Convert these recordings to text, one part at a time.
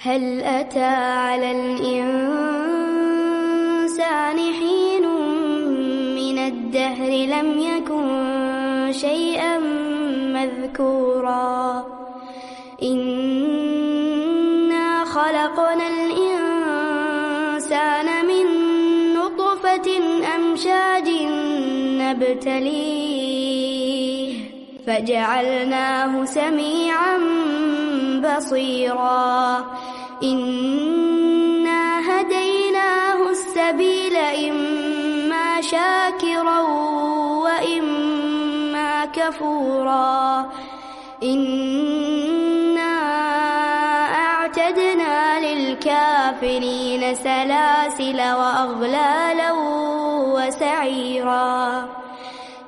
هل أتى على الإنسان حين من الدهر لم يكن شيئا مذكورا إنا خلقنا الإنسان من نطفة أمشاج نبتليه فجعلناه سميعا بصيرا إنا هديناه السبيل إما شاكرا وإما كفورا إنا أعتدنا للكافرين سلاسل وأغلالا وسعيرا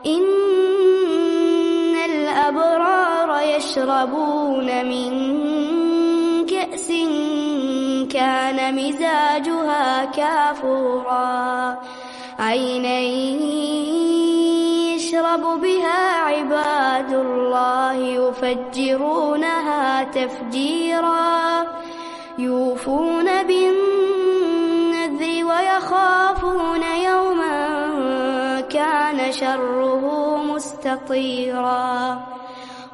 إن الأبرار يشربون من كأس كان مزاجها كافورا عينا يشرب بها عباد الله يفجرونها تفجيرا يوفون بالنذر ويخافون يوما كان شره مستطيرا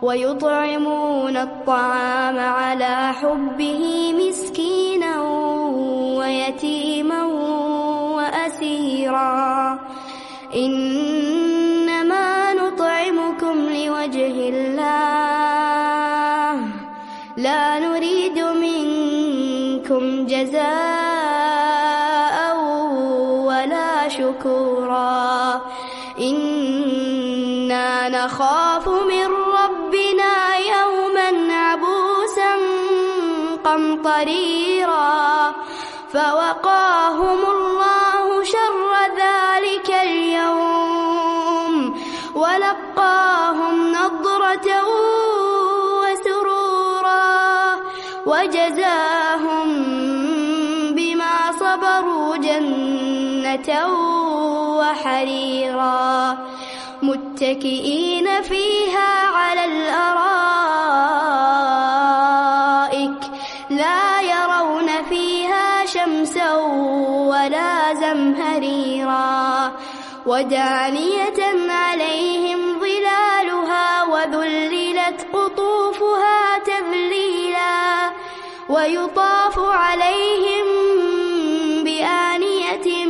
ويطعمون الطعام على حبه مسكينا ويتيما وأسيرا إنما نطعمكم لوجه الله لا نريد منكم جزاء ولا شكورا إنا نخاف من ربنا يوما عبوسا قمطريرا فوقاهم الله شر ذلك اليوم ولقاهم نضرة وسرورا وجزاهم بما صبروا جنة وحريرا متكئين فيها على الأرائك لا يرون فيها شمسا ولا زمهريرا ودانية عليهم ظلالها وذللت قطوفها تذليلا ويطاف عليهم بآنية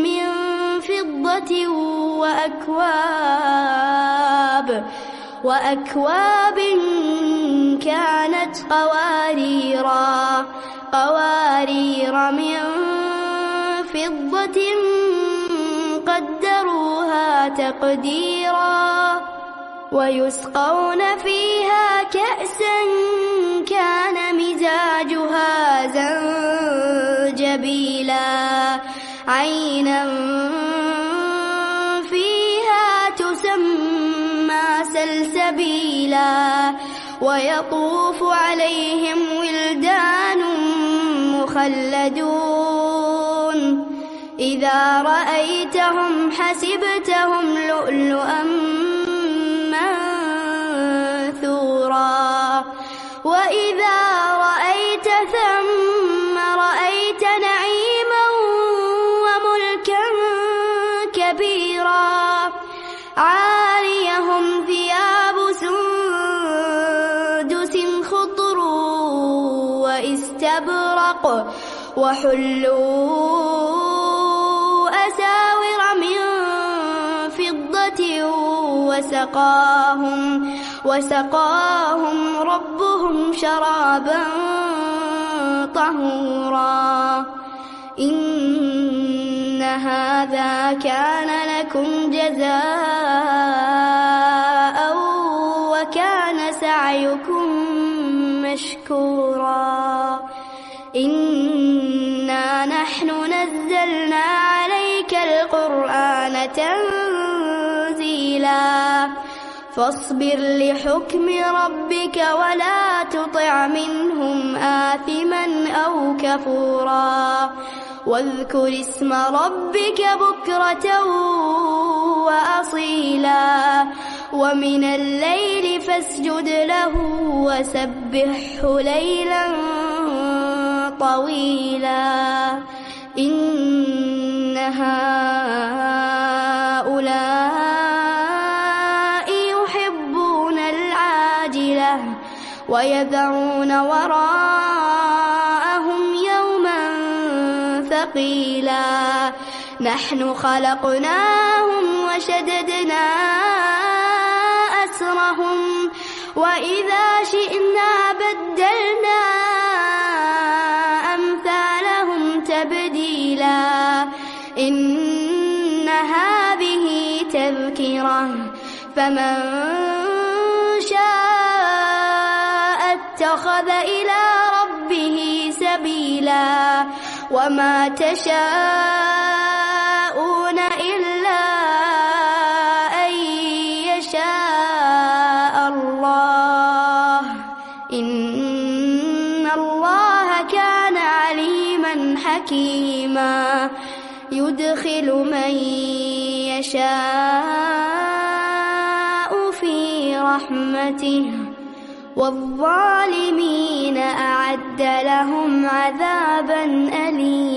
من فضة وأكواب كانت قوارير من فضة قدروها تقديرا ويسقون فيها كأسا كان مزاجها زنجبيلا عينا فيها تسمى سلسبيلا ويطوف عليهم ولدان مخلدون إذا رأيتهم حسبتهم لؤلؤا منثورا وإذا رأيت ثم رأيت نعيما وملكا كبيرا عاليهم ثياب سندس خضر واستبرق وحلوا أساور من فضة وسقاهم ربهم شرابا طهورا إن هذا كان لكم جزاء وكان سعيكم مشكورا إنا نحن نزلنا عليك القرآن تنزيلا فاصبر لحكم ربك ولا تطع منهم آثما أو كفورا واذكر اسم ربك بكرة وأصيلا ومن الليل فاسجد له وسبحه ليلا طويلا إن هؤلاء يحبون العاجلة ويذرون وراءهم يوما ثقيلا نحن خلقناهم وشددنا أسرهم وإذا شئنا بدلنا أمثالهم تبديلا إن هذه تذكرة فمن شاء اتخذ إلى ربه سبيلا وما تشاءون إلا أن يشاء الله إن الله كان عليما حكيما يدخل من يشاء في رحمته والظالمين أعد لهم عذابا أليما